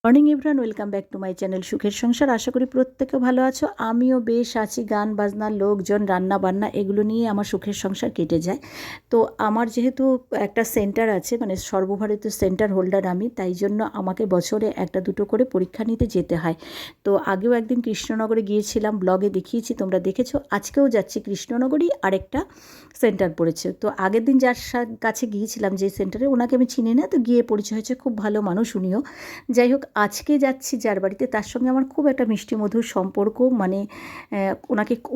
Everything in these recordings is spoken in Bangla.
Morning everyone, welcome back to my channel সুখের সংসার। আশা করি প্রত্যেকে ভালো আছো। আমিও বেশ আছি। গান বাজনা, লোকজন, রান্না বান্না এগুলো নিয়ে আমার সুখের সংসার কেটে যায়। তো আমার যেহেতু একটা সেন্টার আছে, মানে সর্বভারতীয় সেন্টার হোল্ডার আমি, তাই জন্য আমাকে বছরে একটা দুটো করে পরীক্ষা নিতে যেতে হয়। তো আগেও একদিন কৃষ্ণনগরে গিয়েছিলাম, ব্লগে দেখিয়েছি, তোমরা দেখেছো। আজকেও যাচ্ছি কৃষ্ণনগরই, আরেকটা সেন্টার পড়েছে। তো আগের দিন যার কাছে গিয়েছিলাম, যে সেন্টারে, ওনাকে আমি চিনি না, তো গিয়ে পরিচয় হয়েছে, খুব ভালো মানুষ উনিও। যাই হোক, আজকে যাচ্ছি যার বাড়িতে, তার সঙ্গে আমার খুব একটা মিষ্টি মধুর সম্পর্ক। মানে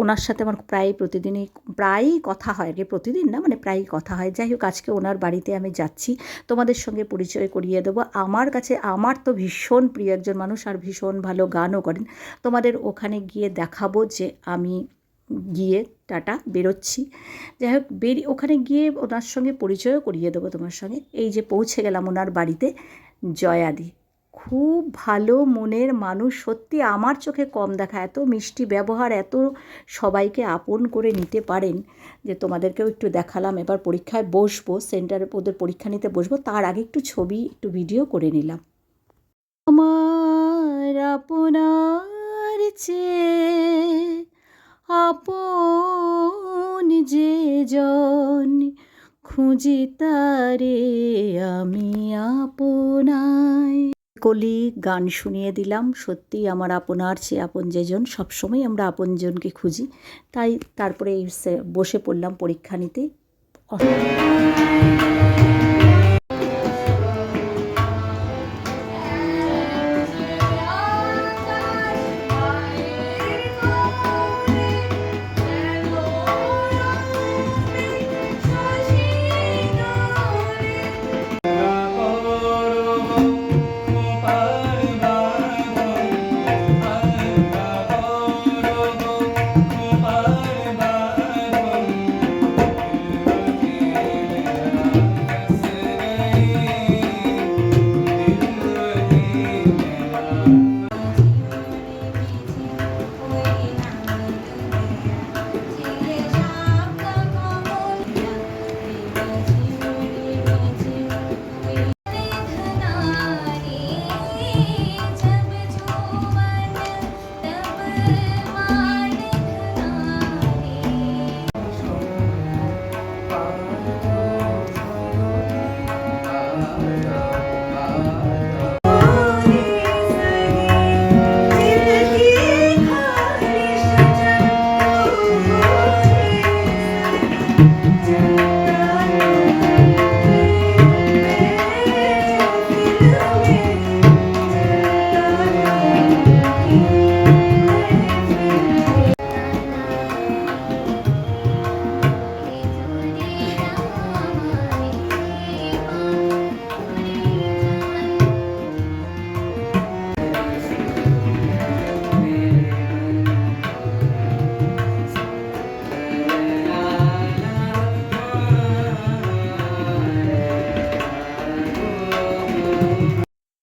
ওনার সাথে আমার প্রায়ই কথা হয়, আগে প্রতিদিন না, মানে প্রায়ই কথা হয়। যাই হোক, আজকে ওনার বাড়িতে আমি যাচ্ছি, তোমাদের সঙ্গে পরিচয় করিয়ে দেবো। আমার কাছে, আমার তো ভীষণ প্রিয় একজন মানুষ, আর ভীষণ ভালো গানও করেন। তোমাদের ওখানে গিয়ে দেখাবো যে আমি গিয়ে টাটা বেরোচ্ছি। যাই হোক, ওখানে গিয়ে ওনার সঙ্গে পরিচয়ও করিয়ে দেবো তোমার সঙ্গে। এই যে পৌঁছে গেলাম ওনার বাড়িতে। জয়াদি খুব ভালো মনের মানুষ, সত্যি আমার চোখে কম দেখা, এত মিষ্টি ব্যবহার, এত সবাইকে আপন করে নিতে পারেন যে তোমাদেরকেও একটু দেখালাম। এবার পরীক্ষায় বসবো, সেন্টারে ওদের পরীক্ষা নিতে বসবো, তার আগে একটু ছবি, একটু ভিডিও করে নিলাম। আমার আপনার চেয়ে আপন যে জন, খুঁজি তারে আমি আপনায়। কলি গান শুনিয়ে দিলাম। সত্যি আমার আপনার চেয়ে আপন যেজন, সবসময় আমরা আপনজনকে খুঁজি। তাই তারপরে বসে পড়লাম পরীক্ষা নিতে।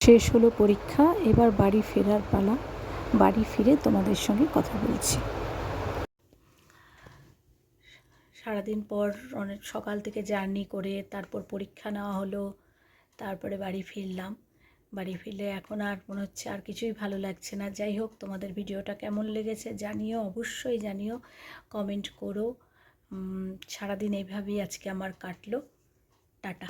শেষ হলো পরীক্ষা, এবার বাড়ি ফেরার পালা। বাড়ি ফিরে তোমাদের সঙ্গে কথা বলছি। সারাদিন পর অনেক সকাল থেকে জার্নি করে তারপর পরীক্ষা নেওয়া হলো, তারপরে বাড়ি ফিরলাম। বাড়ি ফিরলে এখন আর মনে হচ্ছে আর কিছুই ভালো লাগছে না। যাই হোক, তোমাদের ভিডিওটা কেমন লেগেছে জানিও, অবশ্যই জানিও, কমেন্ট করো। সারাদিন এইভাবেই আজকে আমার কাটলো। টাটা।